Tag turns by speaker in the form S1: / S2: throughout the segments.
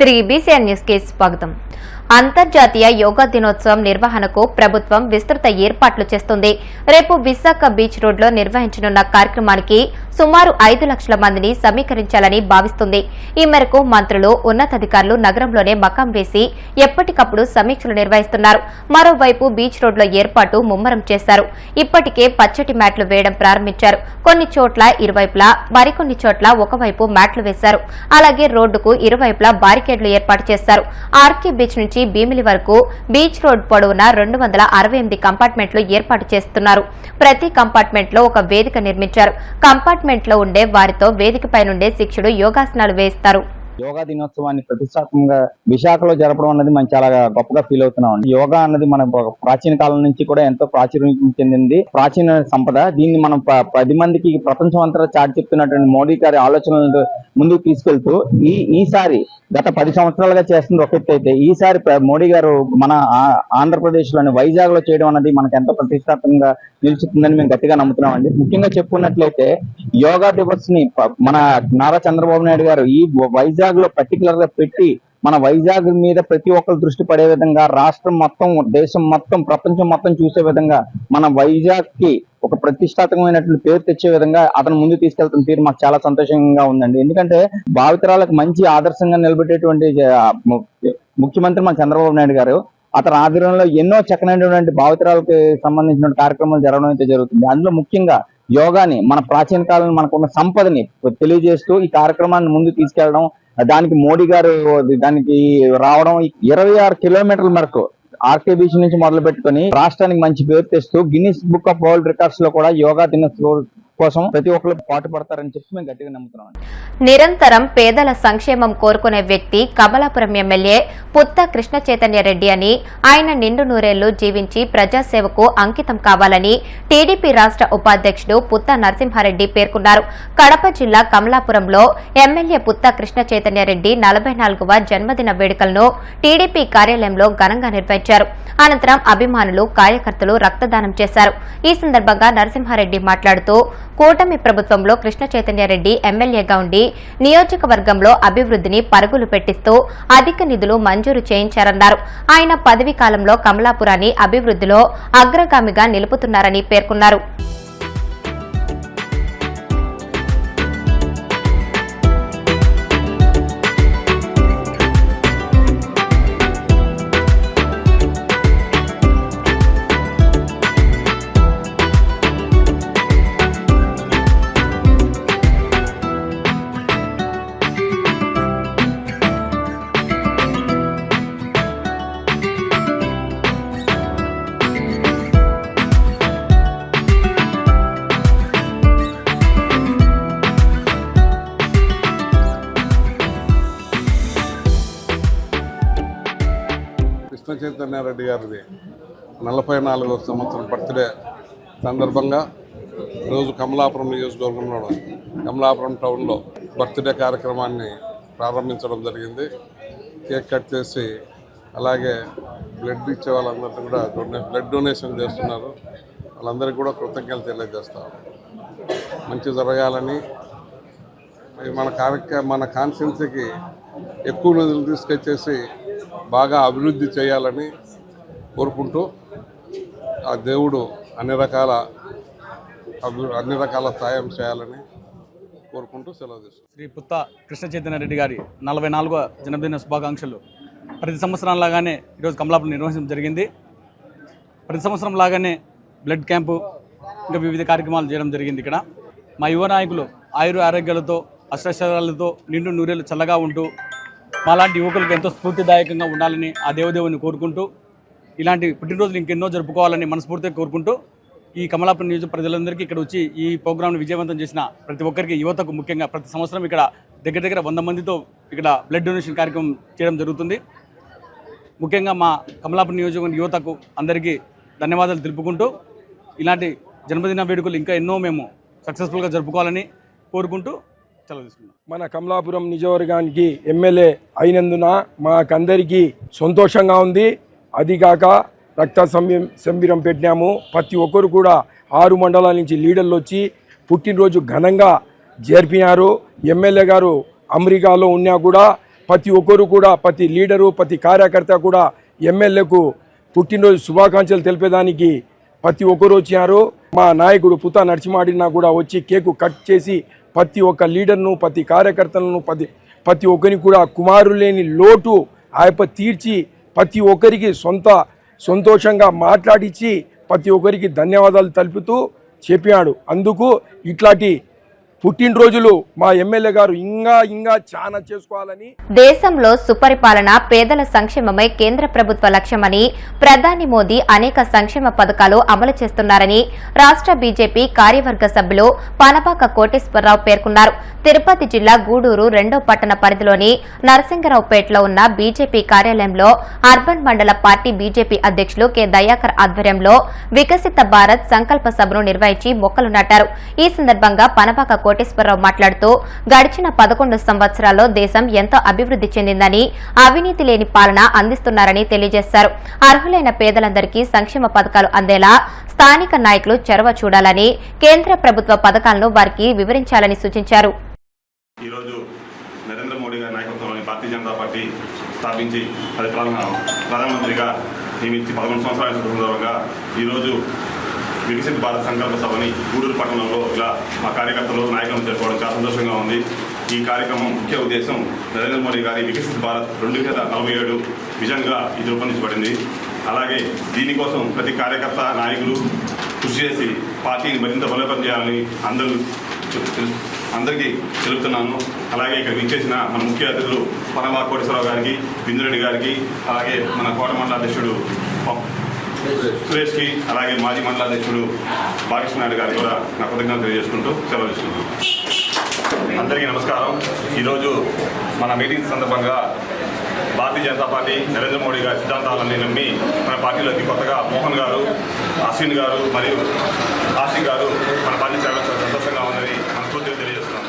S1: 3BCN news కి స్వాగతం. అంతర్జాతీయ యోగా దినోత్సవం నిర్వహణకు ప్రభుత్వం విస్తృత ఏర్పాట్లు చేస్తుంది. రేపు విశాఖ బీచ్ రోడ్లో నిర్వహించనున్న కార్యక్రమానికి సుమారు 5 లక్షల మందిని సమీకరించాలని భావిస్తుంది. ఈ మేరకు మంత్రులు, ఉన్నతాధికారులు నగరంలోనే మకాం వేసి ఎప్పటికప్పుడు సమీక్షలు నిర్వహిస్తున్నారు. మరోవైపు బీచ్ రోడ్లో ఏర్పాటు ముమ్మరం చేశారు. ఇప్పటికే పచ్చటి మ్యాట్లు వేయడం ప్రారంభించారు. కొన్ని చోట్ల ఇరువైపులా, మరికొన్ని చోట్ల ఒకవైపు మ్యాట్లు వేశారు. అలాగే రోడ్డుకు ఇరువైపులా బారికేడ్లు ఏర్పాటు చేశారు. ఆర్కే బీచ్ నుంచి భీమిలి వరకు బీచ్ రోడ్ పొడవునా 268 కంపార్ట్మెంట్లు ఏర్పాటు చేస్తున్నారు. ప్రతి కంపార్ట్మెంట్ లో ఒక వేదిక నిర్మించారు. కంపార్ట్మెంట్ లో ఉండే వారితో వేదికపై నుండే శిక్షుడు యోగాసనాలు వేస్తారు.
S2: యోగా దినోత్సవాన్ని ప్రతిష్టాత్మకంగా విశాఖలో జరపడం అన్నది మనం చాలా గొప్పగా ఫీల్ అవుతున్నాం. యోగా అన్నది మన ప్రాచీన కాలం నుంచి కూడా ఎంతో ప్రాచుర్యం చెందింది. ప్రాచీన సంపద. దీన్ని మనం 10 మందికి ప్రపంచం అంతా చాటి చెప్తున్నటువంటి మోడీ గారి ఆలోచనలు ముందుకు తీసుకెళ్తూ ఈసారి గత 10 సంవత్సరాలుగా చేస్తుంది ఒకటైతే ఈసారి మోడీ గారు మన ఆంధ్రప్రదేశ్ లోని వైజాగ్ లో చేయడం అన్నది మనకు ఎంతో ప్రతిష్టాత్మకంగా నిలుచుతుందని మేము గట్టిగా నమ్ముతున్నామండి. ముఖ్యంగా చెప్పుకున్నట్లయితే యోగా దివస్ ని మన నారా చంద్రబాబు నాయుడు గారు ఈ వైజాగ్ లో పర్టికులర్ గా పెట్టి మన వైజాగ్ మీద ప్రతి ఒక్కరు దృష్టి పడే విధంగా రాష్ట్రం మొత్తం, దేశం మొత్తం, ప్రపంచం మొత్తం చూసే విధంగా మన వైజాగ్ కి ఒక ప్రతిష్టాత్మకమైనటువంటి పేరు తెచ్చే విధంగా అతను ముందు తీసుకెళ్తున్న తీరు మాకు చాలా సంతోషంగా ఉందండి. ఎందుకంటే భావితరాలకు మంచి ఆదర్శంగా నిలబెట్టేటువంటి ముఖ్యమంత్రి మన చంద్రబాబు నాయుడు గారు, అతని ఆధ్వర్యంలో ఎన్నో చక్కనైనటువంటి భావితరాలకు సంబంధించిన కార్యక్రమాలు జరగడం అయితే జరుగుతుంది. అందులో ముఖ్యంగా యోగాని, మన ప్రాచీన కాలం మనకున్న సంపదని తెలియజేస్తూ ఈ కార్యక్రమాన్ని ముందు తీసుకెళ్లడం, దానికి మోడీ గారు దానికి రావడం 26 కిలోమీటర్ల వరకు ఆర్కే బీచ్ నుంచి మొదలు పెట్టుకుని రాష్ట్రానికి మంచి పేరు తెస్తూ Guinness book of world records లో కూడా యోగా దినోత్సవం కోసం ప్రతి ఒక్కరు పాటు పడతారని చెప్పి మేము గట్టిగా నమ్ముతున్నాం.
S1: నిరంతరం పేదల సంక్షేమం కోరుకునే వ్యక్తి కమలాపురం ఎమ్మెల్యే పుత్త కృష్ణ చైతన్య రెడ్డి అని, ఆయన నిండు నూరేళ్లు జీవించి ప్రజాసేవకు అంకితం కావాలని టీడీపీ రాష్ట్ర ఉపాధ్యక్షుడు పుత్త నరసింహారెడ్డి పేర్కొన్నారు. కడప జిల్లా కమలాపురంలో ఎమ్మెల్యే పుత్త కృష్ణ చైతన్య రెడ్డి 44వ జన్మదిన వేడుకలను టీడీపీ కార్యాలయంలో ఘనంగా నిర్వహించారు. అనంతరం అభిమానులు, కార్యకర్తలు రక్తదానం చేశారు. ఈ సందర్భంగా నరసింహారెడ్డి మాట్లాడుతూ కూటమి ప్రభుత్వంలో కృష్ణ చైతన్య రెడ్డి ఎమ్మెల్యేగా ఉండి నియోజకవర్గంలో అభివృద్ధిని పరుగులు పెట్టిస్తూ అధిక నిధులు మంజూరు చేయించారన్నారు. ఆయన పదవీ కాలంలో కమలాపురాన్ని అభివృద్ధిలో అగ్రగామిగా నిలుపుతున్నారని పేర్కొన్నారు.
S3: కృష్ణ చైతన్య రెడ్డి గారిది 44వ సంవత్సరం బర్త్డే సందర్భంగా ఈరోజు కమలాపురం నియోజకవర్గంలో కమలాపురం టౌన్లో బర్త్డే కార్యక్రమాన్ని ప్రారంభించడం జరిగింది. కేక్ కట్ చేసి అలాగే బ్లడ్ ఇచ్చే వాళ్ళందరినీ కూడా బ్లడ్ డొనేషన్ చేస్తున్నారు. వాళ్ళందరికీ కూడా కృతజ్ఞతలు తెలియజేస్తాం. మంచి జరగాలని, మన కాన్స్టిట్యున్సీకి ఎక్కువ నిధులు తీసుకొచ్చేసి బాగా అభివృద్ధి చేయాలని కోరుకుంటూ ఆ దేవుడు అన్ని రకాల సాయం చేయాలని కోరుకుంటూ సెలవు తీసుకుంటాం.
S4: శ్రీ పుత్త కృష్ణ చైతన్య రెడ్డి గారి 44వ జన్మదిన శుభాకాంక్షలు. ప్రతి సంవత్సరం లాగానే ఈరోజు కమలాపురం నిర్వహించడం జరిగింది. ప్రతి సంవత్సరం లాగానే బ్లడ్ క్యాంపు, ఇంకా వివిధ కార్యక్రమాలు చేయడం జరిగింది. ఇక్కడ మా యువ నాయకులు ఆరోగ్యాలతో, అష్టైశ్వర్యాలతో నిండు నూరేళ్లు చల్లగా ఉంటూ మాలాంటి యువకులకు ఎంతో స్ఫూర్తిదాయకంగా ఉండాలని ఆ దేవదేవుని కోరుకుంటూ, ఇలాంటి పుట్టినరోజులు ఇంకెన్నో జరుపుకోవాలని మనస్ఫూర్తిగా కోరుకుంటూ, ఈ కమలాపురం నియోజక ప్రజలందరికీ ఇక్కడ వచ్చి ఈ ప్రోగ్రాంను విజయవంతం చేసిన ప్రతి ఒక్కరికి, యువతకు ముఖ్యంగా ప్రతి సంవత్సరం ఇక్కడ దగ్గర 100 మందితో ఇక్కడ బ్లడ్ డొనేషన్ కార్యక్రమం చేయడం జరుగుతుంది. ముఖ్యంగా మా కమలాపురం నియోజకవర్గం యువతకు అందరికీ ధన్యవాదాలు తెలుపుకుంటూ, ఇలాంటి జన్మదిన వేడుకలు ఇంకా ఎన్నో మేము సక్సెస్ఫుల్గా జరుపుకోవాలని కోరుకుంటూ
S5: మన కమలాపురం నియోజకవర్గానికి ఎమ్మెల్యే అయినందున మాకందరికీ సంతోషంగా ఉంది. అదిగాక రక్త సంబిరం పెట్టినాము. ప్రతి ఒక్కరు కూడా 6 మండలాల నుంచి లీడర్లు వచ్చి పుట్టినరోజు ఘనంగా జరిపినారు. ఎమ్మెల్యే గారు అమెరికాలో ఉన్నా కూడా ప్రతి ఒక్కరు కూడా ప్రతి లీడరు ప్రతి కార్యకర్త కూడా ఎమ్మెల్యేకు పుట్టినరోజు శుభాకాంక్షలు తెలిపేదానికి ప్రతి ఒక్కరు వచ్చినారు. మా నాయకుడు పుతా నరసింహాడినా కూడా వచ్చి కేకు కట్ చేసి ప్రతి ఒక్క లీడర్ను ప్రతి కార్యకర్తలను ప్రతి ఒక్కరికి కూడా కుమారులు లేని లోటు ఆయప్ప తీర్చి ప్రతి ఒక్కరికి సంతోషంగా మాట్లాడించి ప్రతి ఒక్కరికి ధన్యవాదాలు తెలుపుతూ చెప్పాడు. అందుకు ఇట్లాంటి పుట్టినరోజులు మా ఎమ్మెల్యే గారు ఇంకా చాలా చేసుకోవాలని.
S1: దేశంలో సుపరిపాలన, పేదల సంక్షేమమే కేంద్ర ప్రభుత్వ లక్ష్యమని ప్రధాని మోదీ అనేక సంక్షేమ పథకాలు అమలు చేస్తున్నారని రాష్ట్ర బీజేపీ కార్యవర్గ సభ్యులు పనపాక కోటేశ్వరరావు పేర్కొన్నారు. తిరుపతి జిల్లా గూడూరు 2వ పట్టణ పరిధిలోని నరసింగరావుపేటలో ఉన్న బీజేపీ కార్యాలయంలో అర్బన్ మండల పార్టీ బీజేపీ అధ్యక్షులు కె దయాకర్ ఆధ్వర్యంలో వికసిత భారత్ సంకల్ప సభను నిర్వహించి మొక్కలు నాటారు. ఈ సందర్భంగా పనపాక కోటేశ్వరరావు మాట్లాడుతూ గడిచిన 11 సంవత్సరాల్లో దేశం ఎంతో అభివృద్ధి చెందిందని, అవినీతి లేని పాలన అందిస్తున్నారని తెలియజేశారు. అర్హులైన పేదలందరికీ సంక్షేమ పథకాలు అందేలా స్థానిక నాయకులు చొరవ చూడాలని, కేంద్ర ప్రభుత్వ పథకాలను వారికి వివరించాలని సూచించారు.
S6: ఈరోజు నరేంద్ర మోడీ గారి నాయకత్వంలోని భారతీయ జనతా పార్టీ స్థాపించి అది ప్రధానమంత్రిగా నియమించి 11 సంవత్సరాల సందర్భంగా ఈరోజు వికసిత భారత్ సంకల్ప సభని గూడూరు పట్టణంలో ఇలా మా కార్యకర్తలు నాయకులను చేరుకోవడం చాలా సంతోషంగా ఉంది. ఈ కార్యక్రమం ముఖ్య ఉద్దేశం నరేంద్ర మోడీ గారి వికసిత భారత్ 2047 విజన్గా ఇది రూపొందించబడింది. అలాగే దీనికోసం ప్రతి కార్యకర్త నాయకులు కృషి చేసి పార్టీని మరింత బలోపేతం చేయాలని అందరికీ తెలుపుతున్నాను. అలాగే ఇక్కడ విచ్చేసిన మన ముఖ్య అతిథులు పనపాక కోటేశ్వరరావు గారికి, బిందురెడ్డి గారికి, అలాగే మన కోట మండల అధ్యక్షుడు సురేష్కి, అలాగే మాజీ మండల అధ్యక్షుడు బాలకృష్ణ నాయుడు గారికి కూడా నా కృతజ్ఞతలు తెలియజేసుకుంటూ సెలవు తీసుకుంటున్నాను. అందరికీ నమస్కారం. ఈరోజు మన మీటింగ్ సందర్భంగా భారతీయ జనతా పార్టీ నరేంద్ర మోడీ గారి సిద్ధాంతాలన్నీ నమ్మి మన పార్టీలోకి కొత్తగా మోహన్ గారు, అశ్విన్ గారు మరియు ఆశిక్ గారు మన పార్టీ చాలా సంతోషంగా ఉందని మనస్ఫూర్తిగా తెలియజేస్తున్నాం.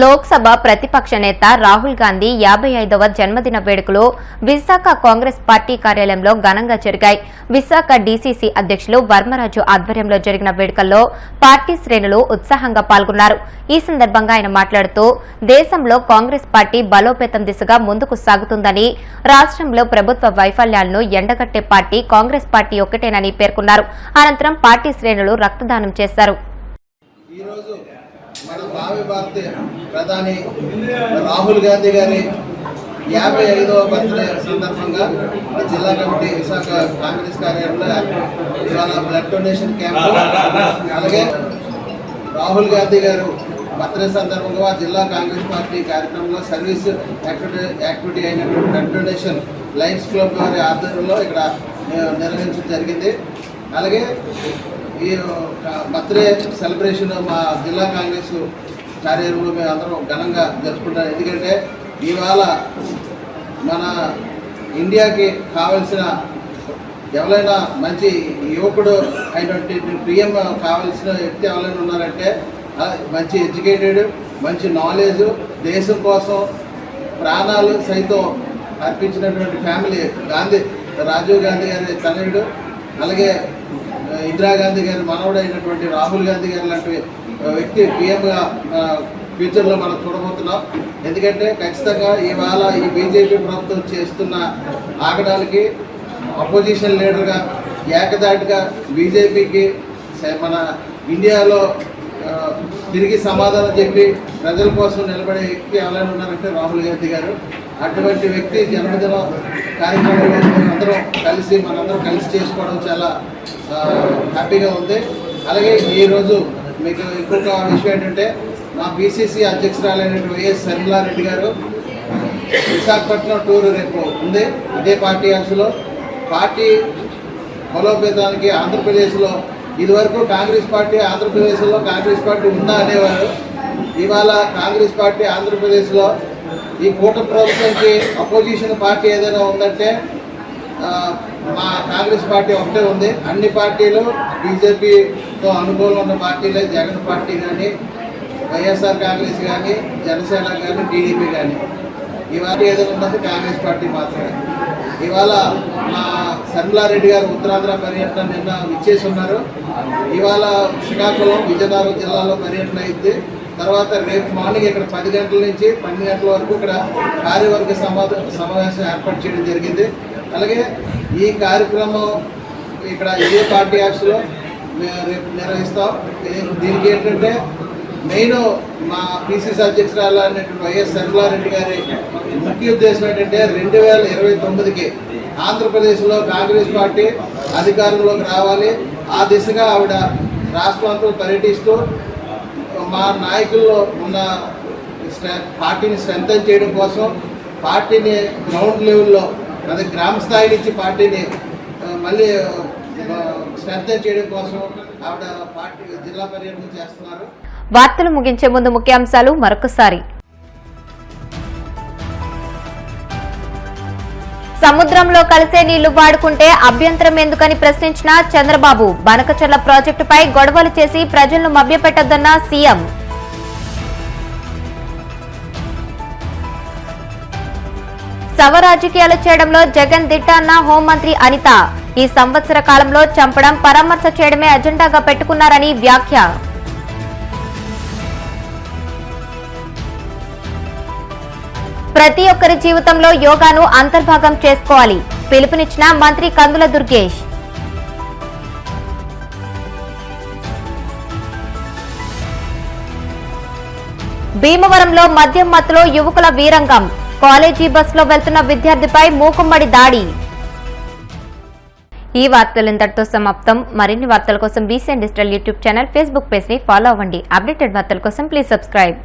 S1: లోక్సభ ప్రతిపక్ష నేత రాహుల్ గాంధీ 55వ జన్మదిన వేడుకలు విశాఖ కాంగ్రెస్ పార్టీ కార్యాలయంలో ఘనంగా జరిగాయి. విశాఖ డీసీసీ అధ్యక్షులు వర్మరాజు ఆధ్వర్యంలో జరిగిన వేడుకల్లో పార్టీ శ్రేణులు ఉత్సాహంగా పాల్గొన్నారు. ఈ సందర్భంగా ఆయన మాట్లాడుతూ దేశంలో కాంగ్రెస్ పార్టీ బలోపేతం దిశగా ముందుకు సాగుతుందని, రాష్ట్రంలో ప్రభుత్వ వైఫల్యాలను ఎండగట్టే పార్టీ కాంగ్రెస్ పార్టీ ఒక్కటేనని పేర్కొన్నారు. అనంతరం పార్టీ శ్రేణులు రక్తదానం చేశారు.
S7: మన భావి భారత ప్రధాని రాహుల్ గాంధీ గారి 55వ బర్త్డే సందర్భంగా జిల్లా కమిటీ విశాఖ కాంగ్రెస్ కార్యాలయంలో ఇవాళ బ్లడ్ డొనేషన్ క్యాంప్, అలాగే రాహుల్ గాంధీ గారు బర్త్డే సందర్భంగా జిల్లా కాంగ్రెస్ పార్టీ కార్యక్రమంలో సర్వీస్ యాక్టివిటీ అయినటువంటి బ్లడ్ డొనేషన్ లయన్స్ క్లబ్ వారి ఆధ్వర్యంలో ఇక్కడ నిర్వహించడం జరిగింది. అలాగే ఈ బర్త్డే సెలబ్రేషన్ మా జిల్లా కాంగ్రెస్ కార్యాలయంలో మేము అందరం ఘనంగా జరుపుకుంటాం. ఎందుకంటే ఇవాళ మన ఇండియాకి కావలసిన ఎవరైనా మంచి యువకుడు అయినటువంటి పిఎం కావాల్సిన వ్యక్తి ఎవరైనా ఉన్నారంటే మంచి ఎడ్యుకేటెడ్, మంచి నాలెడ్జ్, దేశం కోసం ప్రాణాలు సైతం అర్పించినటువంటి ఫ్యామిలీ రాజీవ్ గాంధీ గారి తనయుడు, అలాగే ఇందిరాగాంధీ గారి మనవడు అయినటువంటి రాహుల్ గాంధీ గారి లాంటి వ్యక్తి పిఎంగా ఫ్యూచర్లో మనం చూడబోతున్నాం. ఎందుకంటే ఖచ్చితంగా ఇవాళ ఈ బీజేపీ ప్రభుత్వం చేస్తున్న ఆగడాలకి అపోజిషన్ లీడర్గా ఏకదాటిగా బీజేపీకి మన ఇండియాలో తిరిగి సమాధానం చెప్పి ప్రజల కోసం నిలబడే వ్యక్తి ఎవరైనా ఉన్నారంటే రాహుల్ గాంధీ గారు. అటువంటి వ్యక్తి జన్మదిన కార్యక్రమంలో మనందరం కలిసి చేసుకోవడం చాలా హ్యాపీగా ఉంది. అలాగే ఈరోజు మీకు ఇంకొక విషయం ఏంటంటే మా బీసీసీ అధ్యక్షురాలైనటువంటి వైఎస్ శర్మిలారెడ్డి గారు విశాఖపట్నం టూర్ రేపు ఉంది. అదే పార్టీ ఆఫీసులో పార్టీ బలోపేతానికి ఆంధ్రప్రదేశ్లో ఇదివరకు కాంగ్రెస్ పార్టీ ఆంధ్రప్రదేశ్లో కాంగ్రెస్ పార్టీ ఉందా అనేవారు. ఇవాళ కాంగ్రెస్ పార్టీ ఆంధ్రప్రదేశ్లో ఈ కూటమి ప్రభుత్వానికి అపోజిషన్ పార్టీ ఏదైనా ఉందంటే మా కాంగ్రెస్ పార్టీ ఒకటే ఉంది. అన్ని పార్టీలు బీజేపీతో అనుకూలంగా ఉన్న పార్టీలే, జగన్ పార్టీ కానీ, వైఎస్ఆర్ కాంగ్రెస్ కానీ, జనసేన కానీ, టీడీపీ కానీ. ఇవాళ ఏదైనా ఉన్నది కాంగ్రెస్ పార్టీ మాత్రమే. ఇవాళ మా శర్మిలారెడ్డి గారు ఉత్తరాంధ్ర పర్యటన నిన్న ఇచ్చేసి ఉన్నారు. ఇవాళ శ్రీకాకుళం, విజయనగరం జిల్లాలో పర్యటన అయితే తర్వాత రేపు మార్నింగ్ ఇక్కడ 10 గంటల నుంచి 12 గంటల వరకు ఇక్కడ కార్యవర్గ సమావేశం ఏర్పాటు చేయడం జరిగింది. అలాగే ఈ కార్యక్రమం ఇక్కడ ఇదే పార్టీ ఆఫీస్లో రేపు నిర్వహిస్తాం. దీనికి ఏంటంటే మెయిన్ మా పిసిసి అధ్యక్షురాలు అనేటువంటి వైఎస్ షర్మిలారెడ్డి గారి ముఖ్య ఉద్దేశం ఏంటంటే 2029కి ఆంధ్రప్రదేశ్లో కాంగ్రెస్ పార్టీ అధికారంలోకి రావాలి. ఆ దిశగా ఆవిడ రాష్ట్రంతో పర్యటిస్తూ మా నాయకుల్లో ఉన్న పార్టీని స్ట్రెంథన్ చేయడం కోసం, పార్టీని గ్రౌండ్ లెవెల్లో అదే గ్రామ స్థాయి నుంచి పార్టీని మళ్ళీ స్ట్రెంథన్ చేయడం కోసం ఆవిడ పార్టీ జిల్లా పర్యటన చేస్తున్నారు.
S1: వార్తలు ముగించే ముందు ముఖ్యాంశాలు మరొకసారి. సముద్రంలో కలిసే నీళ్లు వాడుకుంటే అభ్యంతరం ఎందుకని ప్రశ్నించిన చంద్రబాబు. బనకచర్ల ప్రాజెక్టుపై గొడవలు చేసి ప్రజలను మభ్యపెట్టొద్దన్న సీఎం. శవ రాజకీయాలు చేయడంలో జగన్ దిట్ట అన్న హోంమంత్రి అనిత. ఈ సంవత్సర కాలంలో చంపడం, పరామర్శ చేయడమే అజెండాగా పెట్టుకున్నారని వ్యాఖ్య. ప్రతి ఒక్కరి జీవితంలో యోగాను అంతర్భాగం చేసుకోవాలి. పిలుపునిచ్చిన మంత్రి కందుల దుర్గేష్. భీమవరంలో మద్యం మత్తులో యువకుల వీరంగం. కాలేజీ బస్సులో వెళ్తున్న విద్యార్థిపై మూకుమ్మడి దాడి. ఈ వార్తలు ఇంతటితో సమాప్తం. మరిన్ని వార్తల కోసం BCN digital YouTube channel, Facebook page ని ఫాలో అవ్వండి. అప్డేటెడ్ వార్తల కోసం ప్లీజ్ సబ్స్క్రైబ్.